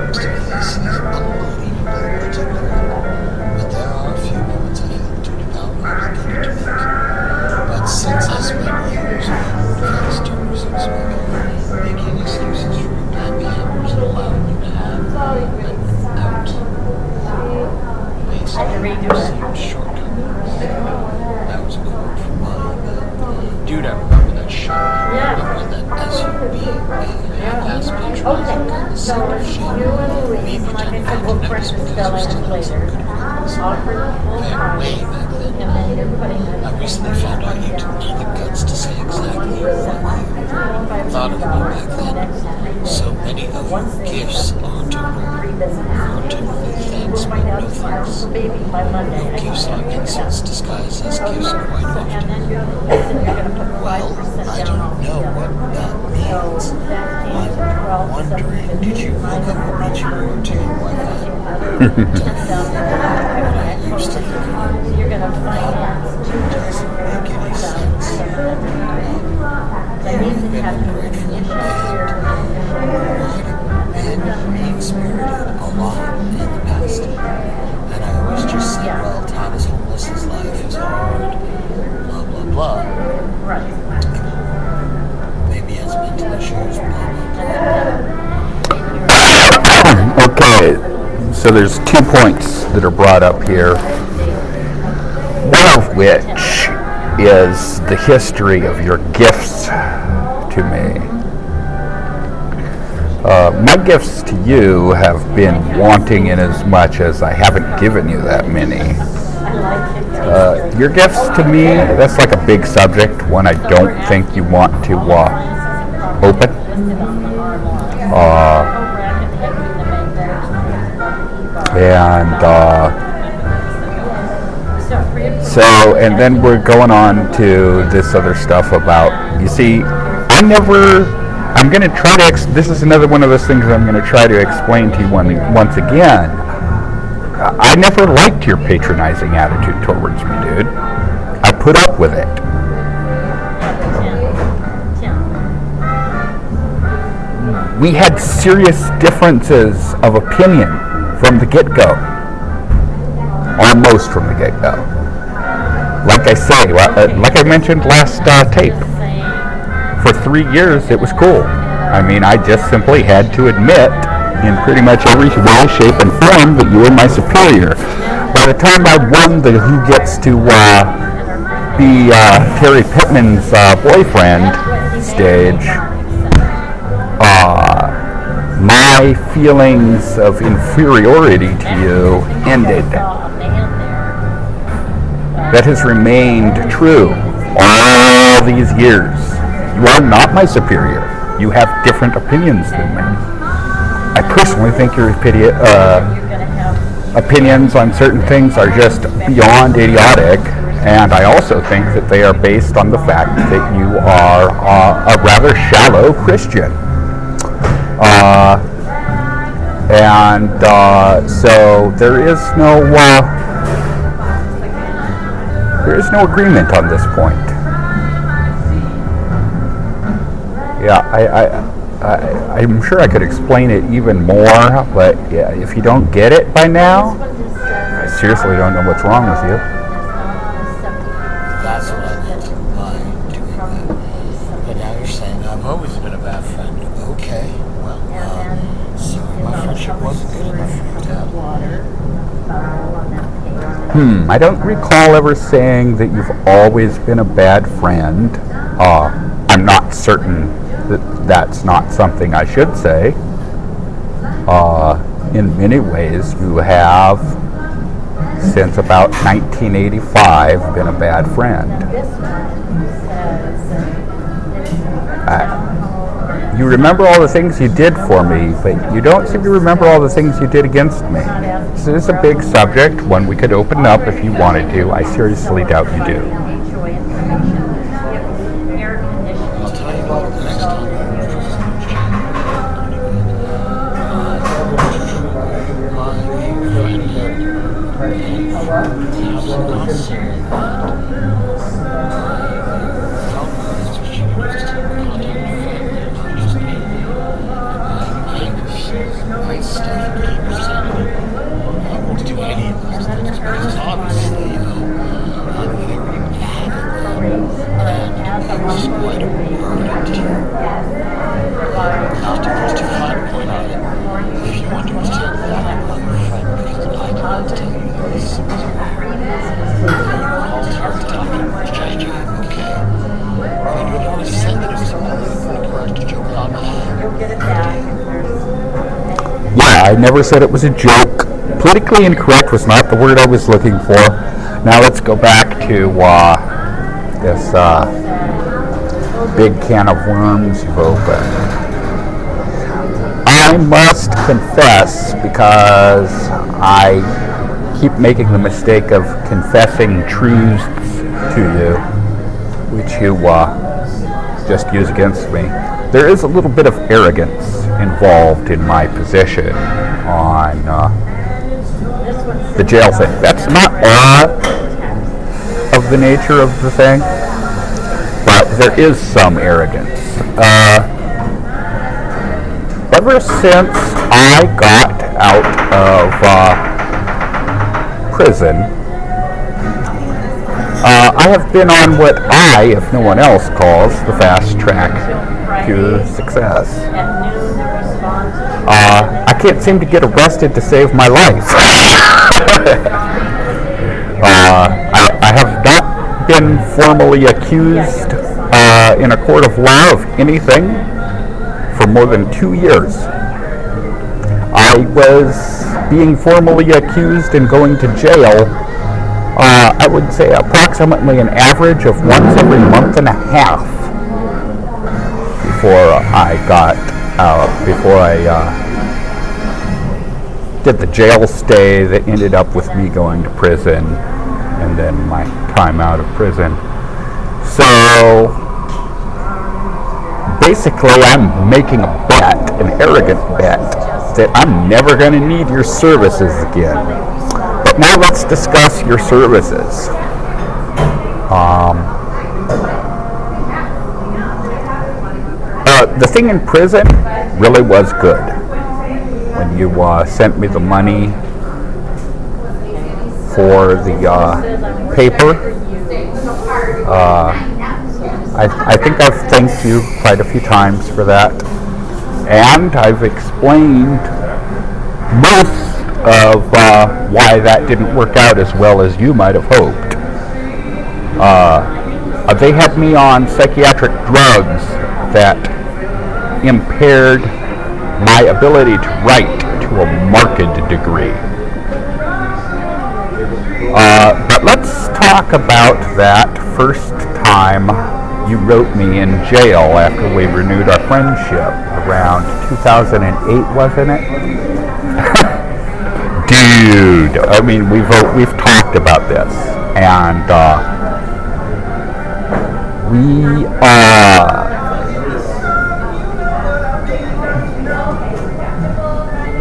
most of this is unbelievably particular, but there are a few moments I feel duty bound obligated to make. But since I spent years on defense tourism smoking, making excuses for your bad behaviors and allowing you to have an out based on perceived shortcomings. That was a quote from mine. Dude, I remember that show. I remember that as you being a half-ass patronizing condescending shame, me pretending I didn't notice because you still had some good reasons. Way back then. I recently found out you didn't have the guts to say exactly what you thought of me back then. So many of your gifts are totally thanks, but no thanks. No gifts are insults disguised as gifts quite often. Well, I don't know what that means. I'm wondering, did you look up what means you were to your wife? What I used to think of. That doesn't make any sense. You've been grateful and been mean-spirited a lot in the past. And I always just said, well, Todd is homeless, his life is hard, blah, blah, blah. Maybe he has mental issues, blah, blah, blah. Okay, so there's 2 points that are brought up here. One of which is the history of your gifts to me. My gifts to you have been wanting in as much as I haven't given you that many. Your gifts to me, that's like a big subject, one I don't think you want to open. And then we're going on to this other stuff about, you see, I'm going to try to, this is another one of those things I'm going to try to explain to you once again. I never liked your patronizing attitude towards me, dude. I put up with it. We had serious differences of opinion from the get-go. Almost from the get-go. Like I say, like I mentioned last tape, for 3 years it was cool. I mean, I just simply had to admit in pretty much every way, shape, and form that you were my superior. By the time I won the Who Gets to be Terry Pittman's boyfriend stage, my feelings of inferiority to you ended. That has remained true all these years. You are not my superior. You have different opinions than me. I personally think your opinions on certain things are just beyond idiotic, and I also think that they are based on the fact that you are a rather shallow Christian. So there is no agreement on this point. Yeah, I'm sure I could explain it even more, but yeah, if you don't get it by now, I seriously don't know what's wrong with you. That's what I meant by doing that. But now you're saying I've always been a bad friend. Okay, well, sorry, my friendship wasn't good enough for you to have. I don't recall ever saying that you've always been a bad friend. I'm not certain that that's not something I should say. In many ways, you have, since about 1985, been a bad friend. You remember all the things you did for me, but you don't seem to remember all the things you did against me. This is a big subject, one we could open up if you wanted to. I seriously doubt you do. I'll tell you what, the next time nice stuff and keep presenting. I won't do any of those things because honestly, you know, I'm very adamant and it's quite a burden to you. Not to put too fine a point on it, if you understand that, my friend, because I cannot tell you that this is all hard talking, gesture, okay? And you already said that it was a politically correct joke on my hand. Yeah, I never said it was a joke. Politically incorrect was not the word I was looking for. Now let's go back to this big can of worms you've opened. I must confess, because I keep making the mistake of confessing truths to you, which you just use against me. There is a little bit of arrogance involved in my position on the jail thing. That's not all of the nature of the thing, but there is some arrogance. Ever since I got out of prison, I have been on what I, if no one else, calls the fast track to success. I can't seem to get arrested to save my life. I have not been formally accused in a court of law of anything for more than 2 years. I was being formally accused and going to jail, I would say approximately an average of once every month and a half before I got out, before I did the jail stay that ended up with me going to prison and then my time out of prison. So basically I'm making a bet, an arrogant bet, that I'm never going to need your services again. But now let's discuss your services. The thing in prison really was good. When you sent me the money for the paper, I think I've thanked you quite a few times for that. And I've explained most of why that didn't work out as well as you might have hoped. They had me on psychiatric drugs that impaired my ability to write to a marked degree. But let's talk about that first time you wrote me in jail after we renewed our friendship around 2008, wasn't it? Dude, I mean, we've talked about this, and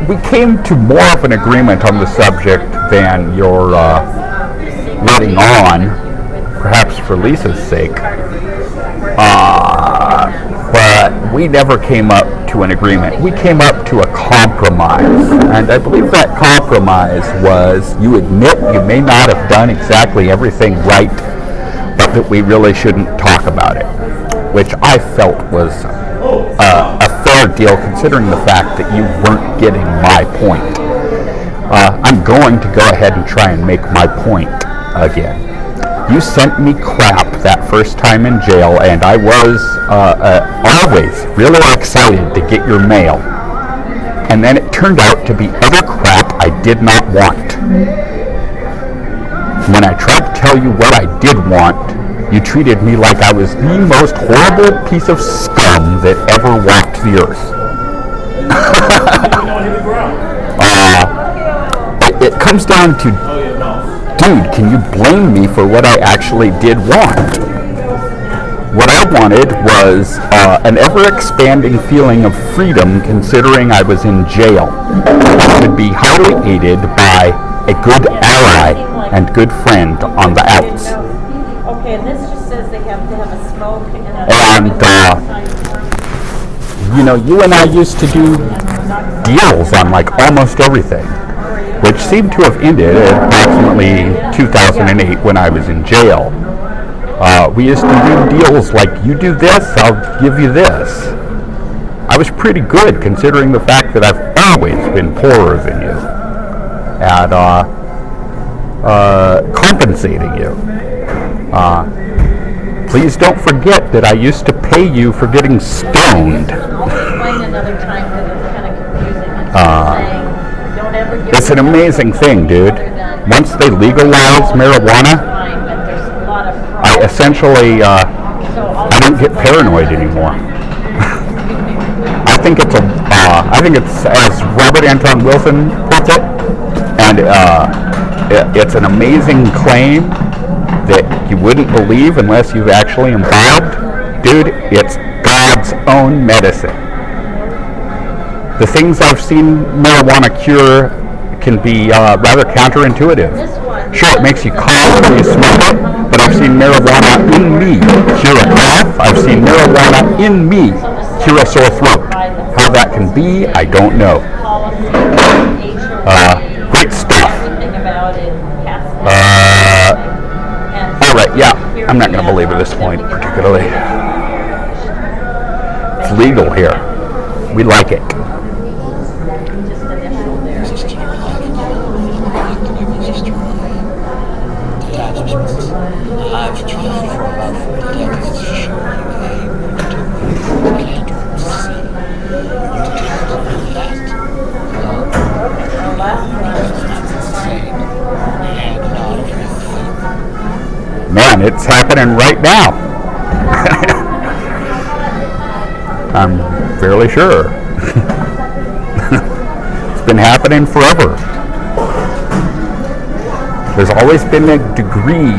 we came to more of an agreement on the subject than your letting on, perhaps for Lisa's sake. But we never came up to an agreement. We came up to a compromise. And I believe that compromise was you admit you may not have done exactly everything right, but that we really shouldn't talk about it, which I felt was a fair deal considering the fact that you weren't getting my point. I'm going to go ahead and try and make my point again. You sent me crap that first time in jail, and I was always really excited to get your mail. And then it turned out to be other crap I did not want. When I tried to tell you what I did want, you treated me like I was the most horrible piece of scum that ever walked the earth. It comes down to, dude, can you blame me for what I actually did want? What I wanted was an ever-expanding feeling of freedom considering I was in jail. I would be highly aided by a good ally and good friend on the outs. Okay, and this just says they have to have a smoke and you know, you and I used to do deals on like almost everything, which seemed to have ended at approximately 2008 when I was in jail. We used to do deals like, you do this, I'll give you this. I was pretty good considering the fact that I've always been poorer than you at compensating you. Please don't forget that I used to pay you for getting stoned. It's an amazing thing, dude. Once they legalize marijuana, I essentially, I don't get paranoid anymore. I think it's as Robert Anton Wilson puts it, and it's an amazing claim that you wouldn't believe unless you've actually imbibed. Dude, it's God's own medicine. The things I've seen marijuana cure can be rather counterintuitive. Sure, it makes you cough when you smoke it, but I've seen marijuana in me cure a cough. I've seen marijuana in me cure a sore throat. How that can be, I don't know. Great stuff. Alright, yeah, I'm not going to belabor this point particularly. It's legal here. We like it. I've tried for about 40 decades to show you a can't see. You can't do that. That's insane. And not everything. Man, it's happening right now. I'm fairly sure. It's been happening forever. There's always been a degree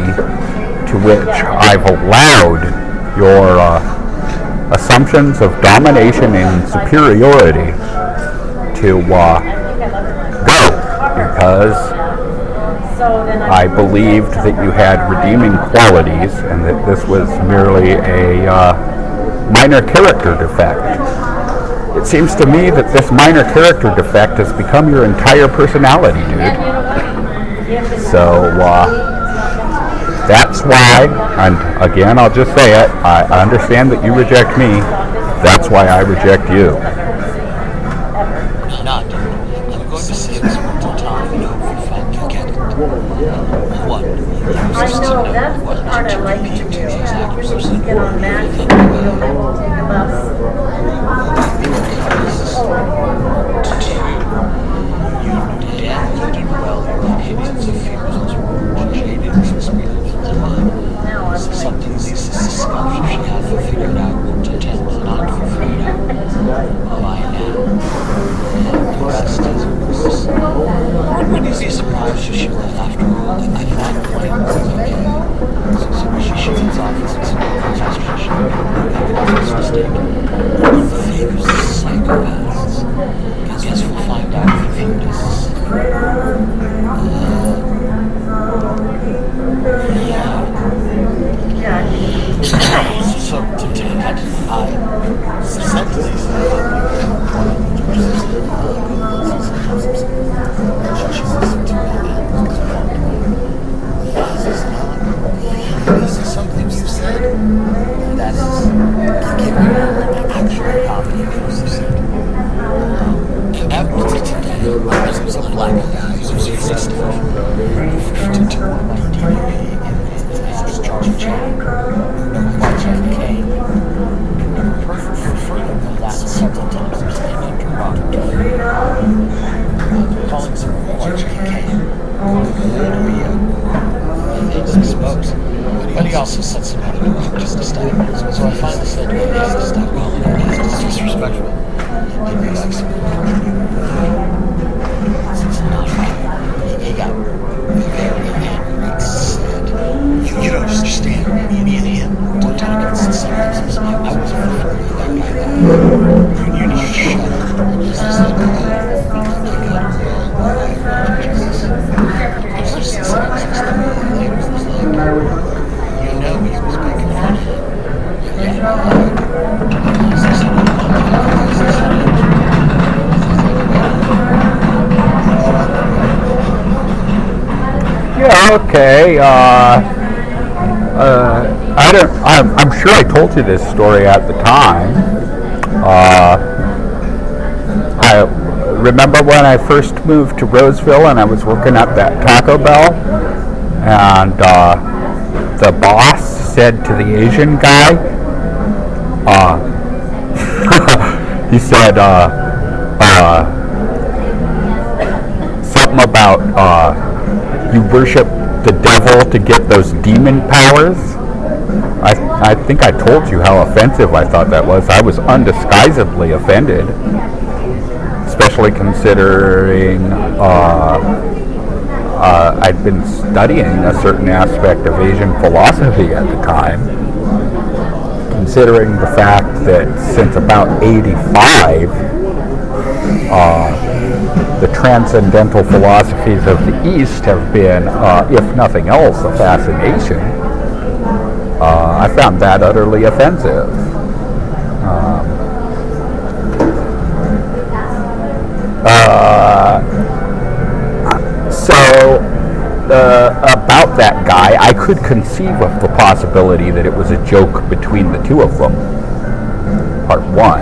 to which I've allowed your assumptions of domination and superiority to go, because I believed that you had redeeming qualities and that this was merely a minor character defect. It seems to me that this minor character defect has become your entire personality, dude. So, that's why, and again, I'll just say it, I understand that you reject me. That's why I reject you. Not. I'm going to say this one more time and hope you finally get it. One, you used to know what to repeat to the exact person who you think about. Two, you damn you did well. Your opinions of females were jaded from experience of time. Something these scholarship should have figured out to attempt not to figure out by now. The rest is worse. When you see surprised she left after all, I thought the plan was okay. So she shades off as it's frustration. It's mistaken. Favors the psychopaths. Guess we'll find out if you discs. So to that, I said to these this is something you said. That is, give me an actual copy of what you said. After today, there was a black guy who was using stuff to one of my DVP as Charlie Chan, watching Kane. Perfect for freedom of that several times and interrogatory. Calling someone watching Kane to be exposed. But he also said some other just to stop. So I finally said to him, he has to stop calling him. It's disrespectful. He'd be like some he got very angry and said, you don't understand. Me and him were talking since sometimes I was referring to that guy there. You need to shut up. Just as like, you got it wrong. Jesus. It's just the same as this thing. It was like, you know he was making fun of him. Yeah. okay. I'm sure I told you this story at the time. I remember when I first moved to Roseville and I was working at that Taco Bell, and the boss said to the Asian guy, he said something about you worship the devil to get those demon powers. I think I told you how offensive I thought that was. I was undisguisedly offended, especially considering I'd been studying a certain aspect of Asian philosophy at the time, considering the fact that since about 85, the transcendental philosophies of the East have been, if nothing else, a fascination. I found that utterly offensive. About that guy, I could conceive of the possibility that it was a joke between the two of them. Part one.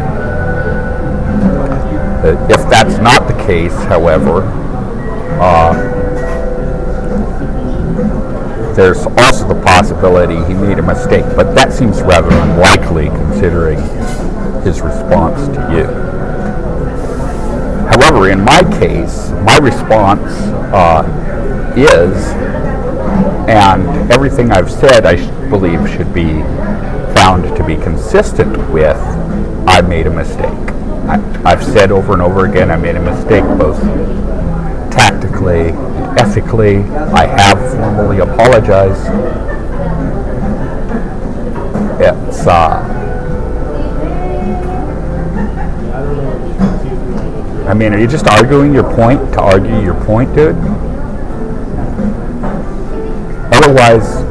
If that's not the case, however, there's also the possibility he made a mistake, but that seems rather unlikely considering his response to you. However, in my case, my response is, and everything I've said I believe should be found to be consistent with, I made a mistake. I've said over and over again I made a mistake, both tactically and ethically. I have formally apologized. It's I mean, are you just arguing your point to argue your point, dude? Otherwise,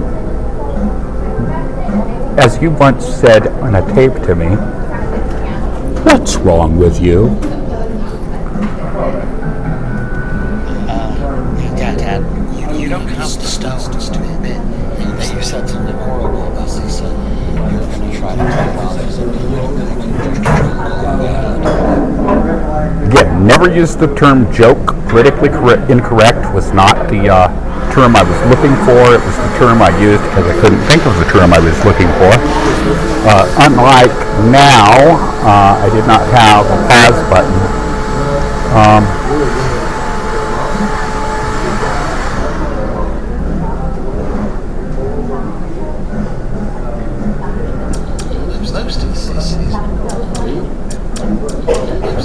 as you once said on a tape to me, what's wrong with you? Dad, you don't have the stones to admit that you said something horrible about Lisa. You're going to try to play it off as a Again, never use the term joke. Politically incorrect was not the term I was looking for. It was the term I used because I couldn't think of the term I was looking for. Unlike now, I did not have a pause button.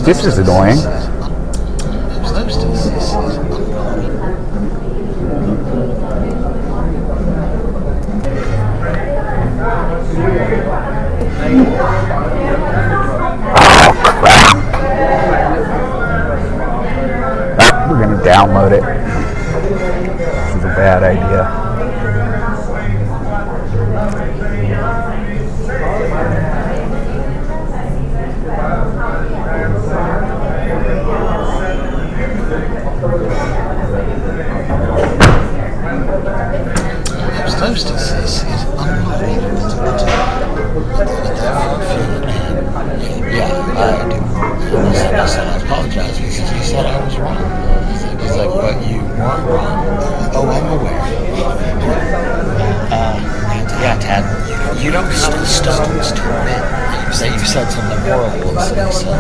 This is annoying. Oh, crap. We're going to download it. This is a bad idea. Hostess is unbelievable. Yeah, I do. And I said I apologize because he said I was wrong. He's like, but you weren't wrong. Oh, I'm aware. Yeah, Tad, you don't have the stones to admit that you said something horrible. So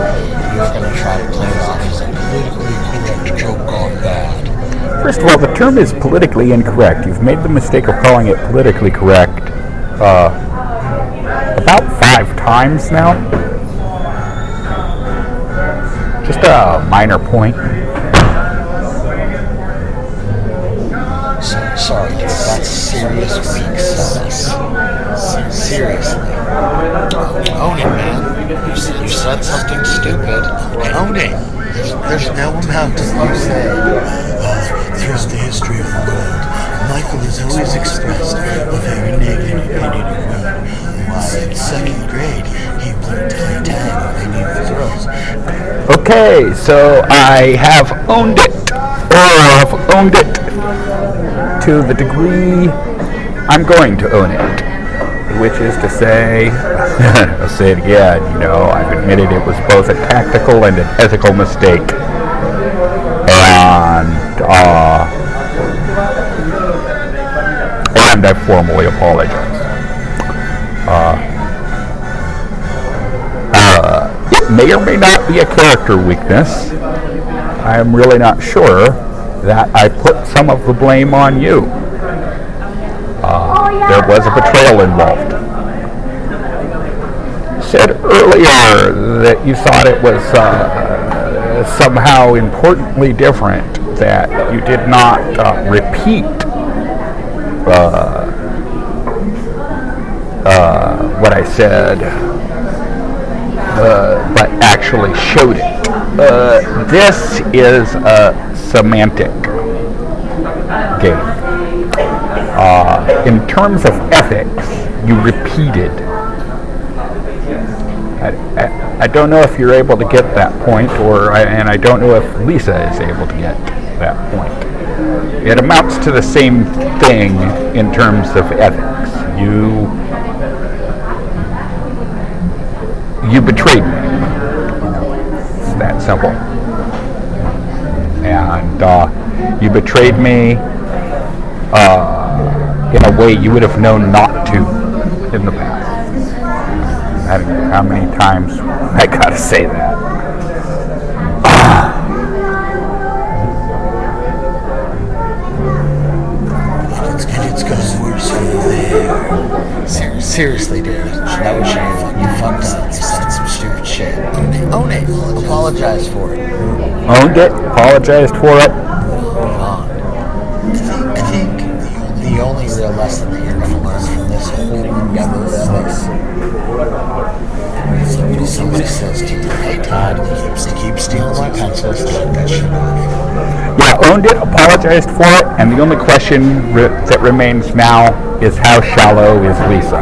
you're going to try to play it off as a politically correct joke gone bad. First of all, the term is politically incorrect. You've made the mistake of calling it politically correct about 5 times now. Just a minor point. Sorry, that's serious weak sauce. Seriously. Own it, man. You said something stupid. Own it. There's no amount that you say. Throughout the history of the world, Michael has always expressed a very negative opinion of women. Why, in 2nd grade, he played tag beneath the girls. Okay, so I have owned it. Or I've owned it. to the degree I'm going to own it, which is to say, I'll say it again, I've admitted it was both a tactical and an ethical mistake. And I formally apologize. It may or may not be a character weakness. I am really not sure that I put some of the blame on you. There was a betrayal involved. You said earlier that you thought it was somehow importantly different, that you did not repeat what I said, but actually showed it. This is a semantic game. In terms of ethics, you repeated. I don't know if you're able to get that point, and I don't know if Lisa is able to get that point. It amounts to the same thing in terms of ethics. You betrayed me. It's that simple. And you betrayed me in a way you would have known not to in the past. I don't know how many times I gotta say that. It goes worse from there. Seriously, dude. That was you fucked up. You said some stupid shit. Own it. Apologize for it. Owned it. Apologized for it. Move on. I think the only real lesson that you're going to learn from this whole endeavor is this. Somebody says to you, hey Todd, they keep stealing my pencils, shut that shit off. Yeah, owned it, apologized for it, and the only question that remains now is how shallow is Lisa?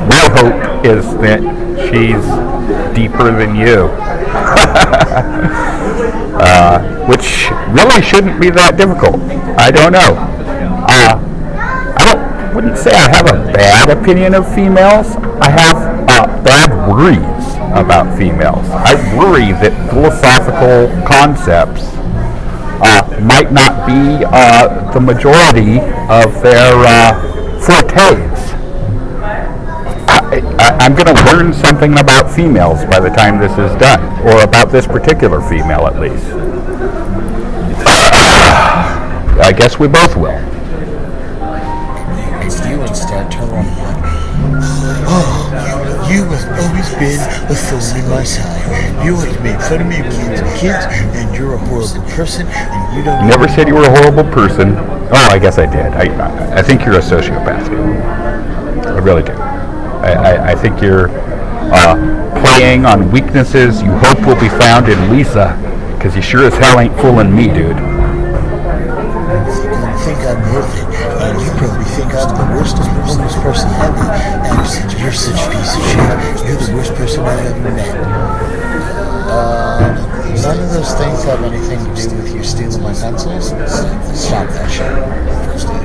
My hope is that she's deeper than you. Which really shouldn't be that difficult. I don't know. Wouldn't say I have a bad opinion of females. I have bad worries about females. I worry that philosophical concepts might not be the majority of their fortes. I'm going to learn something about females by the time this is done, or about this particular female at least. I guess we both will. You instead turn around and like, oh, you have always been a thorn in my side. You always made fun of me when we were kids, and you're a horrible person, and you don't... Never said you were a horrible person. Oh, I guess I did. I think you're a sociopath. I really do. I think you're playing on weaknesses you hope will be found in Lisa, because you sure as hell ain't fooling me, dude. I think I'm worth it, and you probably think I'm the worst homeless person ever, and you're such a piece of shit. You're the worst person I've ever met. None of those things have anything to do with you stealing my pencils. Stop that shit.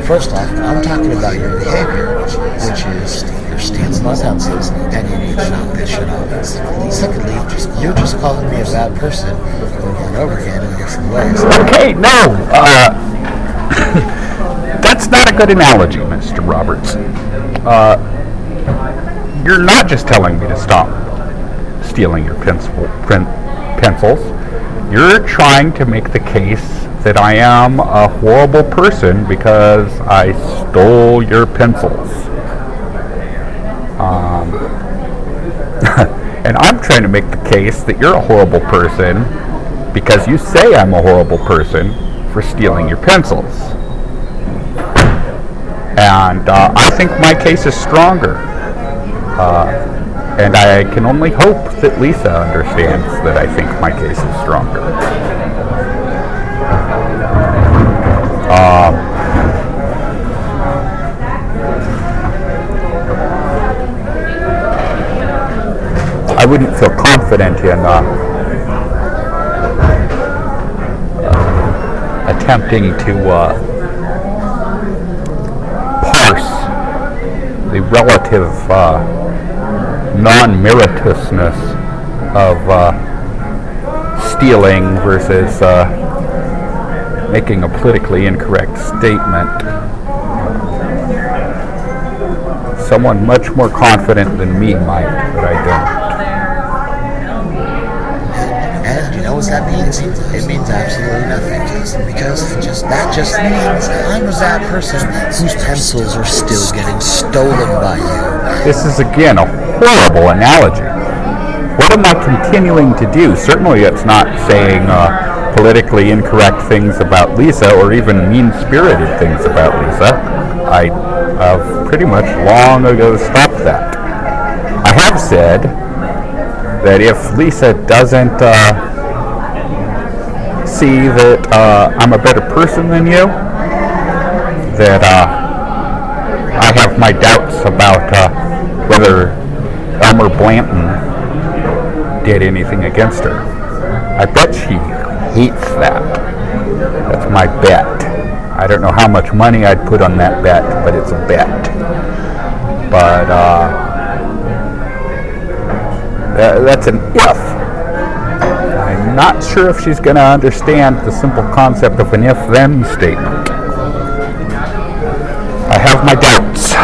First off, I'm talking about your behavior, which is you're stealing my pencils, and you need to knock that shit off. Secondly, you're just calling me a bad person over and over again in different ways. Okay, no. That's not a good analogy, Mr. Roberts. You're not just telling me to stop stealing your pencils. You're trying to make the case that I am a horrible person because I stole your pencils. And I'm trying to make the case that you're a horrible person because you say I'm a horrible person for stealing your pencils. And I think my case is stronger. And I can only hope that Lisa understands that I think my case is stronger. I wouldn't feel confident in attempting to relative non-meritousness of stealing versus making a politically incorrect statement. Someone much more confident than me might, but I don't. And you know what that means? It means absolutely nothing. Because that just means I'm that person whose pencils are still getting stolen by you. This is again a horrible analogy. What am I continuing to do? Certainly it's not saying politically incorrect things about Lisa or even mean-spirited things about Lisa. I have pretty much long ago stopped that. I have said that if Lisa doesn't see that I'm a better person than you, that I have my doubts about whether Elmer Blanton did anything against her. I bet she hates that. That's my bet. I don't know how much money I'd put on that bet, but it's a bet. But that's an if. I'm not sure if she's going to understand the simple concept of an if-then statement. I have my doubts.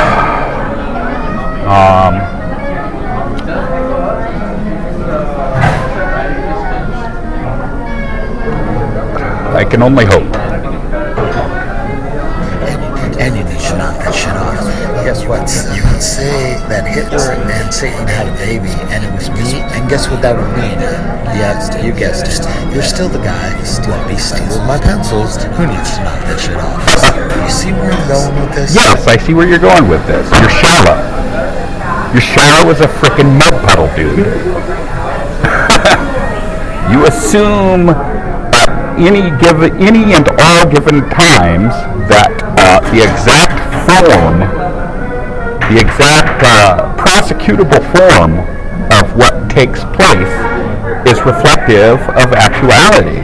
I can only hope. And you need to knock that shit off. Guess what? You could say that Hitler and Satan had a baby and it was me, and guess what that would mean? Yes, you guessed it. You're still the guy who let me steal my pencils. Who needs to knock that shit off? You see where I'm going with this? Yes, I see where you're going with this. You're shallow. You're shallow as a frickin' mud puddle, dude. You assume any and all given times that the exact form, the exact prosecutable form of what takes place is reflective of actuality.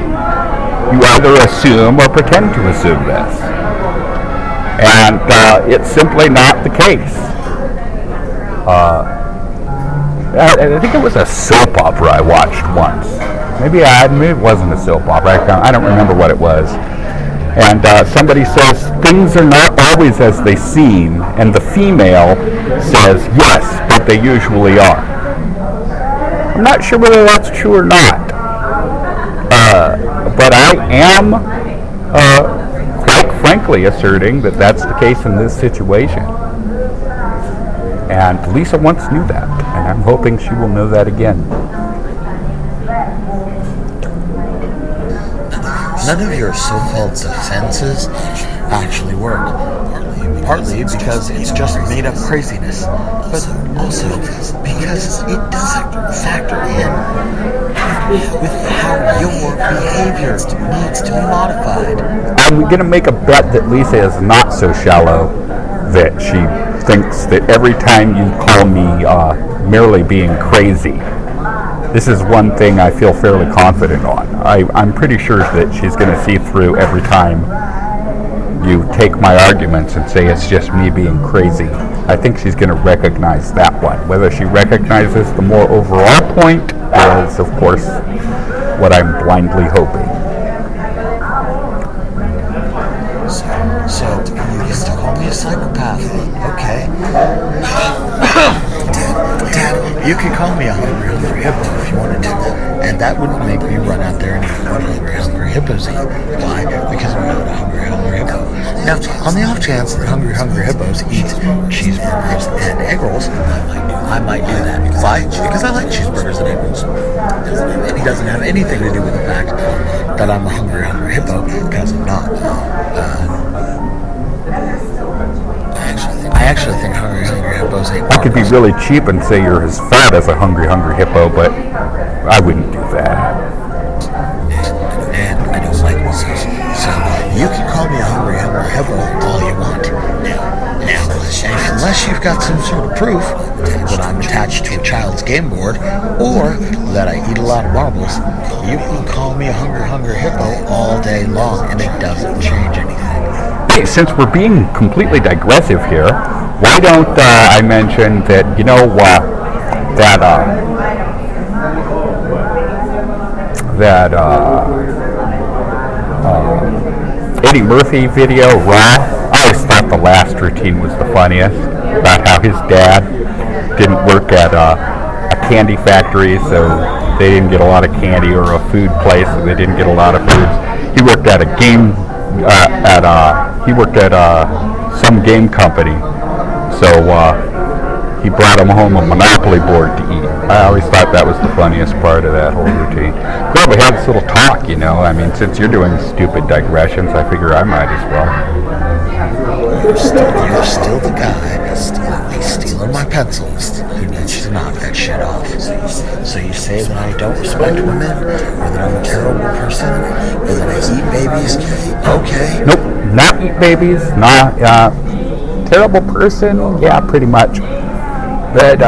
You either assume or pretend to assume this. And it's simply not the case. I think it was a soap opera I watched once. Maybe it wasn't a soap opera. I don't remember what it was. And somebody says, things are not always as they seem. And the female says, yes, but they usually are. I'm not sure whether that's true or not. But I am quite frankly asserting that that's the case in this situation. And Lisa once knew that. And I'm hoping she will know that again. None of your so-called defenses actually work. Partly because it's just made-up craziness, but also because it doesn't factor in with how your behavior needs to be modified. I'm going to make a bet that Lisa is not so shallow that she thinks that every time you call me merely being crazy. This is one thing I feel fairly confident on. I'm pretty sure that she's going to see through every time you take my arguments and say it's just me being crazy. I think she's going to recognize that one. Whether she recognizes the more overall point is, of course, what I'm blindly hoping. So you get to call me a psychopath. Okay. Dad, you could call me a hungry hippo if you wanted to, and that wouldn't make me run out there and eat what hungry hippos eat. Why? Because I'm not a hungry hippo. Now, on the off chance that hungry hippos eat cheeseburgers and egg rolls, I might do that. Why? Because I like cheeseburgers and egg rolls. It doesn't have anything to do with the fact that I'm a hungry hippo, because I'm not. I actually think hungry hippos ain't. I could be really cheap and say you're as fat as a hungry hippo, but I wouldn't do that. And I don't like monkeys. So you can call me a hungry hippo all you want. Now, unless you've got some sort of proof that I'm attached to a child's game board, or that I eat a lot of marbles, you can call me a hungry hippo all day long, and it doesn't change anything. Hey, since we're being completely digressive here, Why don't I mention that, Eddie Murphy video, Raw? I always thought the last routine was the funniest, about how his dad didn't work at a candy factory, so they didn't get a lot of candy, or a food place, so they didn't get a lot of foods. He worked at some game company, so he brought him home a Monopoly board to eat. I always thought that was the funniest part of that whole routine. Glad we had this little talk, I mean, since you're doing stupid digressions, I figure I might as well. You're still the guy stealing my pencils who needs to knock that shit off. So you say that I don't respect women, or that I'm a terrible person, or that I eat babies? Okay. Nope, not eat babies, not terrible person, yeah, pretty much. But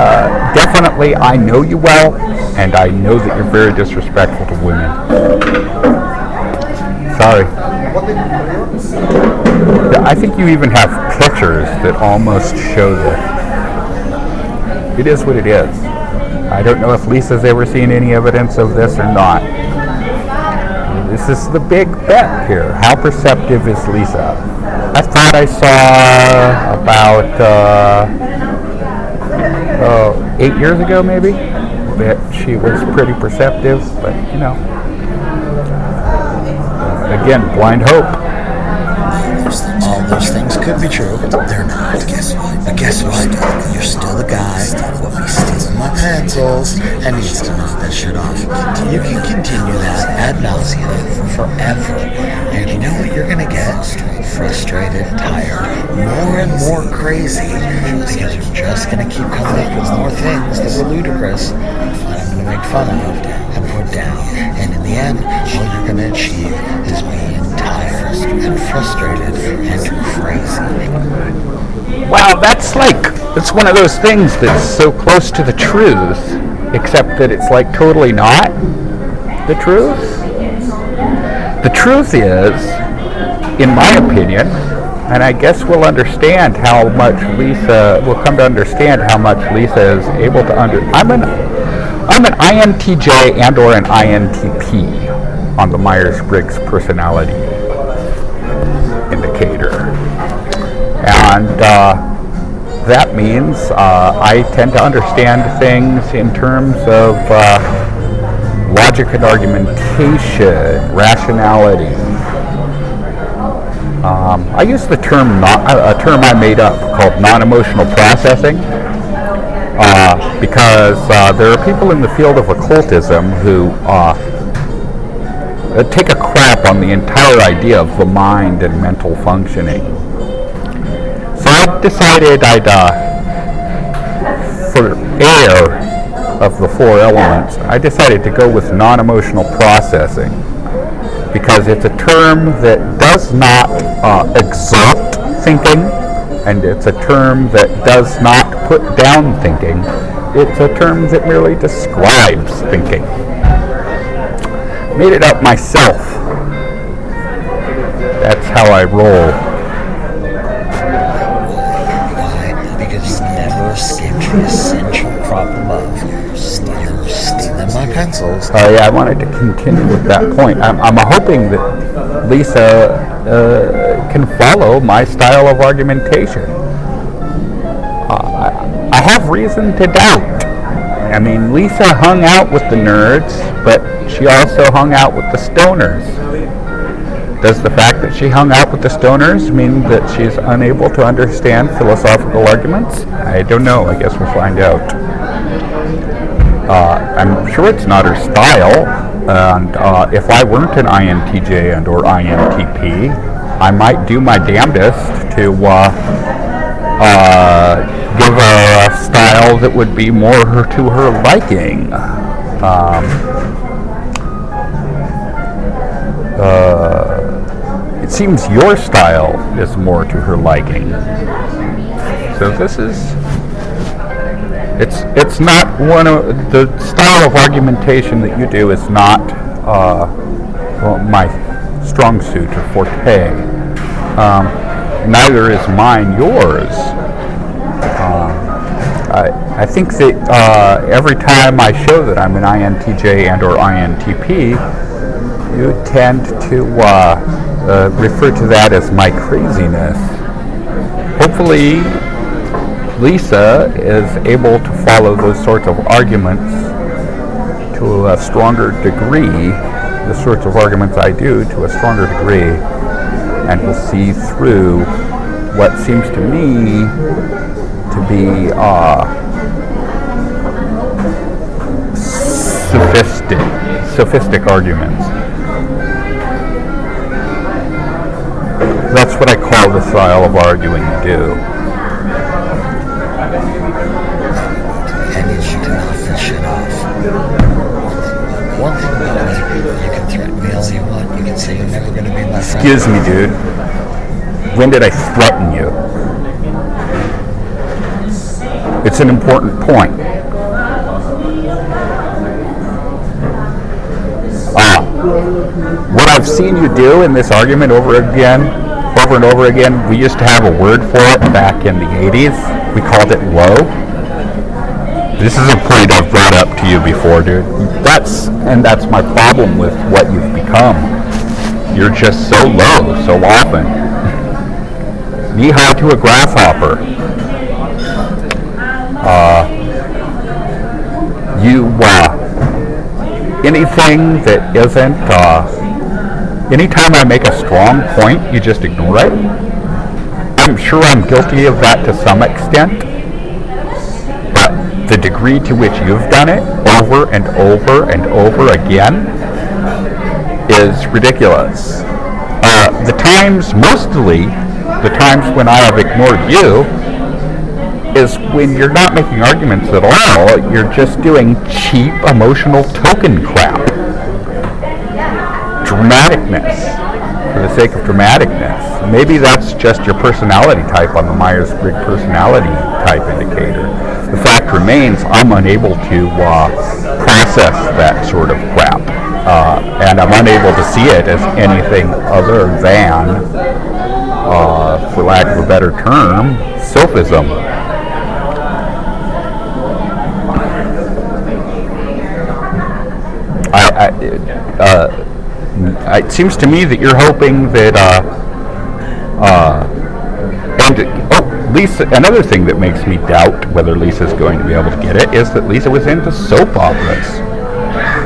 definitely I know you well, and I know that you're very disrespectful to women. Sorry. I think you even have pictures that almost show this. It is what it is. I don't know if Lisa's ever seen any evidence of this or not. This is the big bet here. How perceptive is Lisa? I thought I saw about 8 years ago, maybe, that she was pretty perceptive, but again, blind hope. All those things could be true. They're not. But guess what? You're still the guy who will be stealing my pencils and needs to knock that shit off. You can continue that ad nauseum forever. And you know what you're going to get? Frustrated, tired, more and more crazy, because you're just going to keep coming up with more things that were ludicrous that I'm going to make fun of and put down. And in the end, all you're going to achieve is being tired and frustrated and crazy. Wow, it's one of those things that's so close to the truth, except that it's like totally not the truth. The truth is, in my opinion, and I guess we'll come to understand how much Lisa is able to I'm an INTJ and or an INTP on the Myers-Briggs personality indicator. And that means I tend to understand things in terms of logic and argumentation, rationality. I use the term, a term I made up called non-emotional processing, because there are people in the field of occultism who take a crap on the entire idea of the mind and mental functioning. So I decided for air of the four elements, I decided to go with non-emotional processing, because it's a term that does not exalt thinking, and it's a term that does not put down thinking. It's a term that merely describes thinking. Made it up myself. That's how I roll. Why? Because you never escaped the essential problem of stealing my pencils. Yeah, I wanted to continue with that point. I'm hoping that Lisa can follow my style of argumentation. I have reason to doubt. I mean, Lisa hung out with the nerds, but she also hung out with the stoners. Does the fact that she hung out with the stoners mean that she's unable to understand philosophical arguments? I don't know. I guess we'll find out. I'm sure it's not her style, and if I weren't an INTJ and or INTP, I might do my damnedest to give her a style that would be more to her liking. It seems your style is more to her liking. So this is, it's not one of the style of argumentation that you do is not my strong suit or forte. Neither is mine yours. I think that every time I show that I'm an INTJ and or INTP, you tend to refer to that as my craziness. Hopefully, Lisa is able to follow those sorts of arguments to a stronger degree, the sorts of arguments I do to a stronger degree, and will see through what seems to me to be sophistic arguments. That's what I call the style of arguing you do. And you should knock this shit off. One thing about me, you can threaten me all you want. You can say you're never going to be my friend. Excuse me, dude. When did I threaten you? It's an important point. What I've seen you do in this argument over and over again, we used to have a word for it back in the 80s. We called it low. This is a point I've brought up to you before, dude. That's my problem with what you've become. You're just so low so often. Knee-high to a grasshopper. Anything that isn't, anytime I make a strong point, you just ignore it. I'm sure I'm guilty of that to some extent, but the degree to which you've done it over and over and over again is ridiculous. Mostly the times when I have ignored you is when you're not making arguments at all, you're just doing cheap emotional token crap. Dramaticness, for the sake of dramaticness. Maybe that's just your personality type on the Myers-Briggs personality type indicator. The fact remains, I'm unable to process that sort of crap. And I'm unable to see it as anything other than, for lack of a better term, sophism. It seems to me that you're hoping that, Lisa, another thing that makes me doubt whether Lisa's going to be able to get it is that Lisa was into soap operas.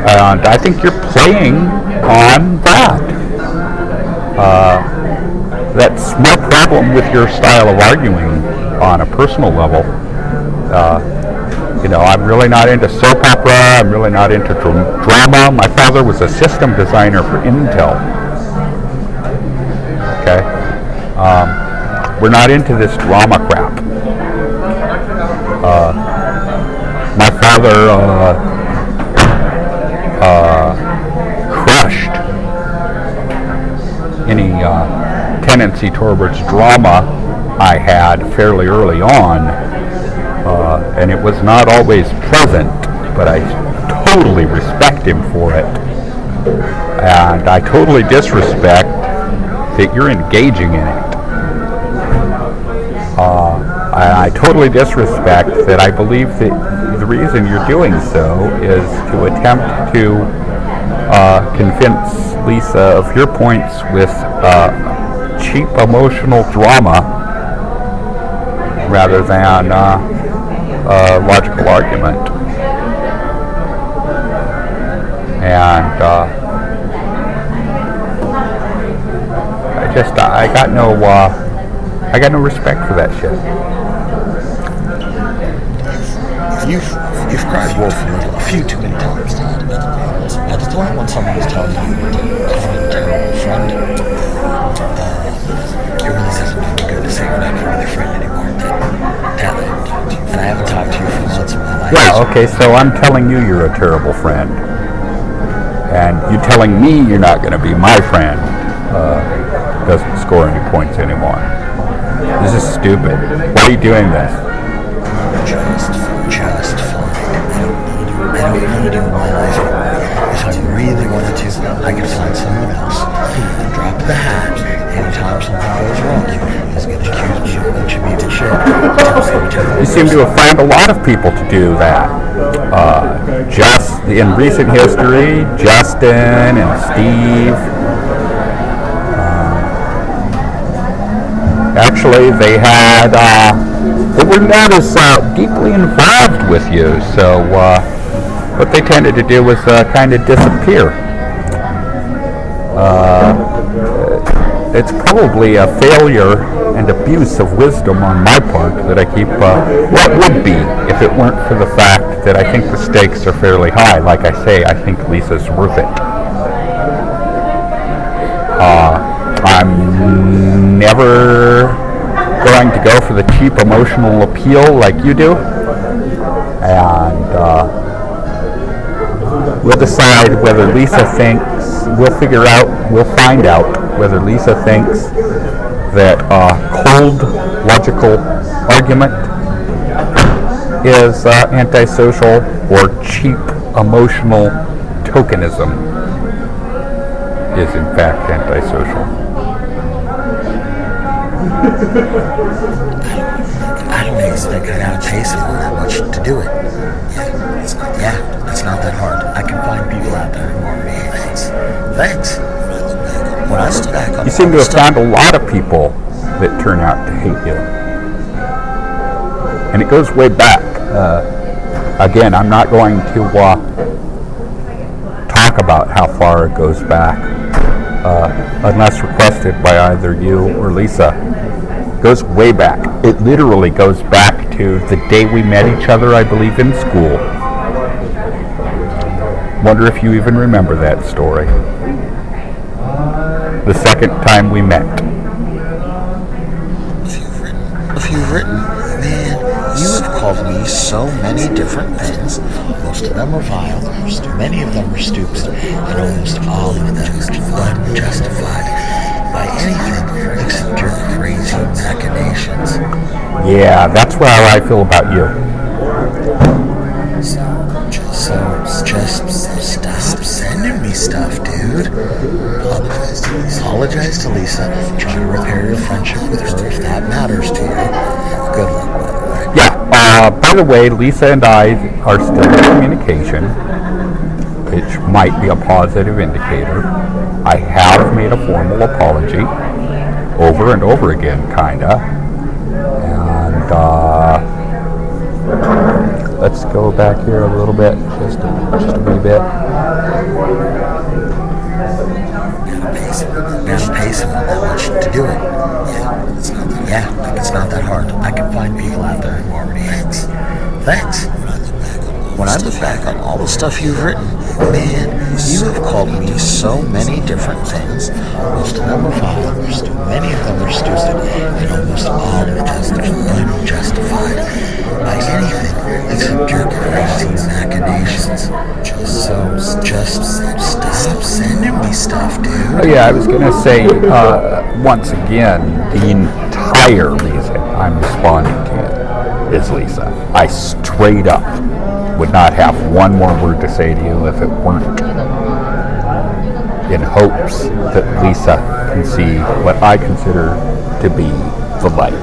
And I think you're playing on that. That's my problem with your style of arguing on a personal level. I'm really not into soap opera. I'm really not into drama. My father was a system designer for Intel. Okay? We're not into this drama crap. My father crushed any tendency towards drama I had fairly early on. And it was not always pleasant, but I totally respect him for it. And I totally disrespect that you're engaging in it. I totally disrespect that I believe that the reason you're doing so is to attempt to convince Lisa of your points with cheap emotional drama rather than logical argument. And I got no respect for that shit. You've cried wolf a few too many times, Todd. At the point when someone is telling you you're a terrible friend, it really doesn't do me good to say you're not going to be their friend anymore. And I haven't talked to you for months of my life. Yeah, okay, so I'm telling you you're a terrible friend. And you telling me you're not going to be my friend doesn't score any points anymore. This is stupid. Why are you doing this? Just fine. I don't need you in my life. If I really wanted to, I could find someone else. Drop the hat. Anytime something goes wrong, is going to accuse me of a bunch of evil shit. You seem to have found a lot of people to do that. Just in recent history, Justin and Steve. Actually, they were not as deeply involved with you, so what they tended to do was kind of disappear. It's probably a failure and abuse of wisdom on my part that I keep what would be if it weren't for the fact that I think the stakes are fairly high. Like I say, I think Lisa's worth it. I'm never going to go for the cheap emotional appeal like you do, and we'll decide whether Lisa thinks, we'll find out whether Lisa thinks that cold, logical argument is antisocial, or cheap, emotional tokenism is in fact antisocial. I don't expect I gotta pay someone that much to do it. Yeah, it's not that hard. I can find people out there who already hate things. Thanks. When I look back on You seem to have found a lot of people that turn out to hate you. And it goes way back. Again, I'm not going to talk about how far it goes back, unless requested by either you or Lisa. It goes way back. It literally goes back to the day we met each other, I believe, in school. Wonder if you even remember that story. The second time we met. If you've written, man, you have called me so many different things. Most of them are vile, many of them are stupid, and almost all of them are unjustified by anything except your crazy machinations. Yeah, that's how I feel about you. So just stop sending me stuff, dude. Apologize to Lisa. Try to repair your friendship with her if that matters to you. Good luck, by the way. Yeah, by the way, Lisa and I are still in communication, which might be a positive indicator. I have made a formal apology over and over again, kinda. And, let's go back here a little bit, just a wee bit. Gotta pay someone that much to do it. Yeah, it's not that hard. I can find people out there who already hates. Thanks. When I look back on all the stuff you've written, man, you have called me so many different things. Most of them are vile, many of them are stupid, and almost all of them are unjustified by anything except your crazy machinations. So just stop sending me stuff, dude. Oh yeah, I was going to say, once again, the entire reason I'm responding to you is Lisa. I straight up would not have one more word to say to you if it weren't in hopes that Lisa can see what I consider to be the light.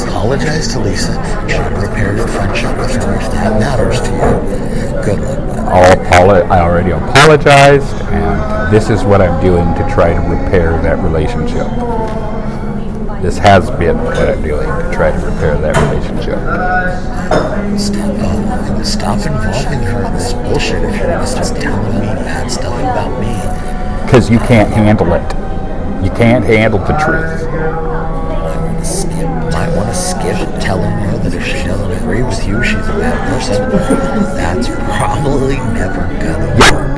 Apologize to Lisa. Try to repair your friendship with her if that matters to you. Good luck. I already apologized, and this is what I'm doing to try to repair that relationship. This has been what I'm doing to try to repair that relationship. Stop involving her in this bullshit if you're going to start telling me bad stuff about me. Because you can't handle it. You can't handle the truth. Might want to skip telling her that if she doesn't agree with you, she's a bad person. That's probably never gonna work.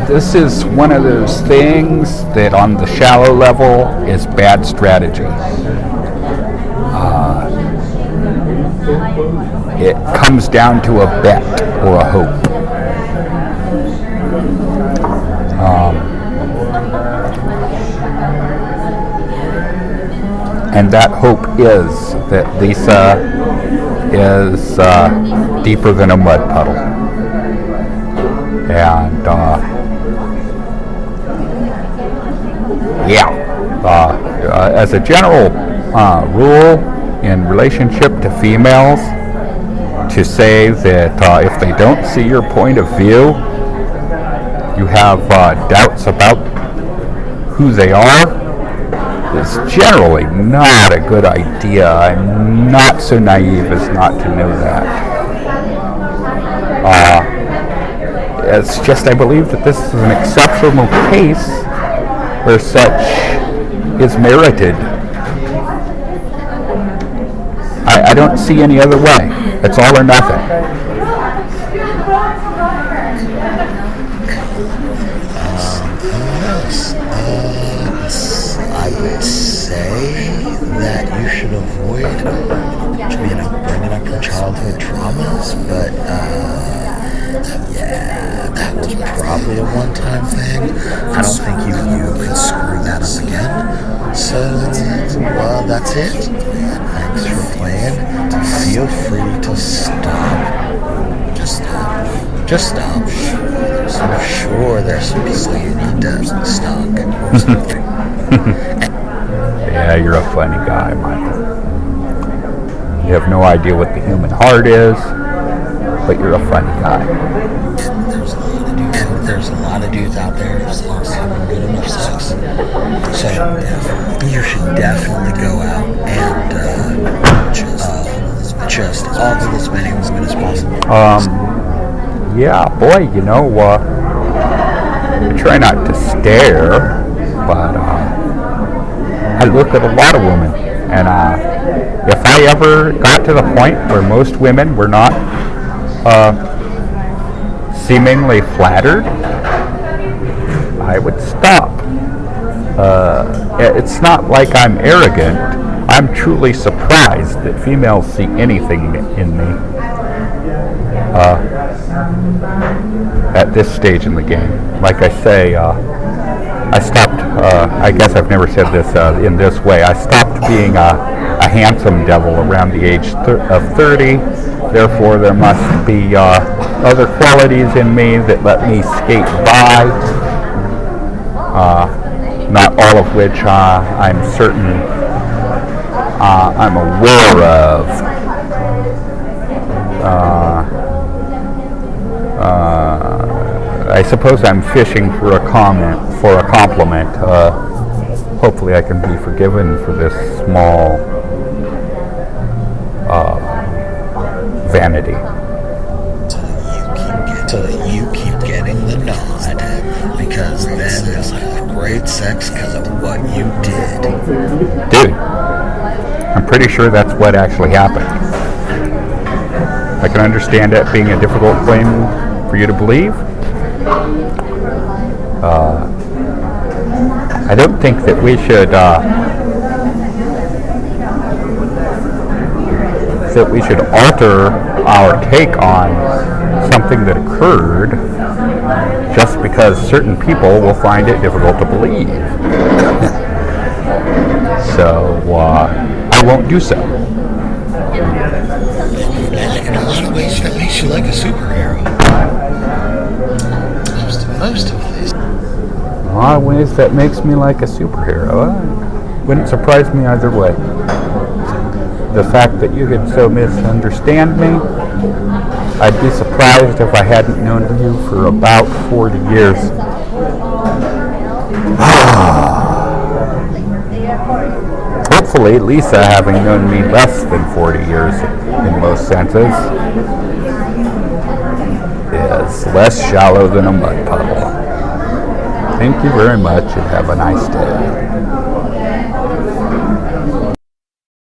This is one of those things that on the shallow level is bad strategy. It comes down to a bet or a hope. And that hope is that Lisa is deeper than a mud puddle. And Yeah. As a general rule in relationship to females, to say that if they don't see your point of view, you have doubts about who they are, is generally not a good idea. I'm not so naive as not to know that. It's just I believe that this is an exceptional case where such is merited. I don't see any other way. It's all or nothing. I would say that you should avoid, bringing up your childhood traumas, but yeah, that was probably a one-time thing. I don't think you could screw that up again. So, well, that's it. Thanks for playing. Feel free to stop. Just stop. I'm sure there's some people you need to stalk or something. Yeah, you're a funny guy, Michael. You have no idea what the human heart is, but you're a funny guy. There's a lot of dudes out there that aren't having good enough sex. So you should definitely go out and just offer as many women as possible. Yeah, boy, I try not to stare, but I look at a lot of women, and if I ever got to the point where most women were not seemingly flattered, I would stop. It's not like I'm arrogant. I'm truly surprised that females see anything in me at this stage in the game. Like I say, I stopped, I guess I've never said this in this way, I stopped being a handsome devil around the age of 30. Therefore, there must be other qualities in me that let me skate by, not all of which I'm certain I'm aware of. I suppose I'm fishing for a compliment. Hopefully I can be forgiven for this small vanity. Till you keep getting the nod, because then you'll have great sex because of what you did. Dude, I'm pretty sure that's what actually happened. I can understand that being a difficult claim for you to believe. I don't think that we should alter our take on something that occurred just because certain people will find it difficult to believe. So I won't do so. In a lot of ways, that makes you like a superhero. Most of this. In a lot of ways, that makes me like a superhero. Wouldn't surprise me either way. The fact that you could so misunderstand me, I'd be surprised if I hadn't known you for about 40 years. Hopefully, Lisa, having known me less than 40 years in most senses, is less shallow than a mud puddle. Thank you very much and have a nice day.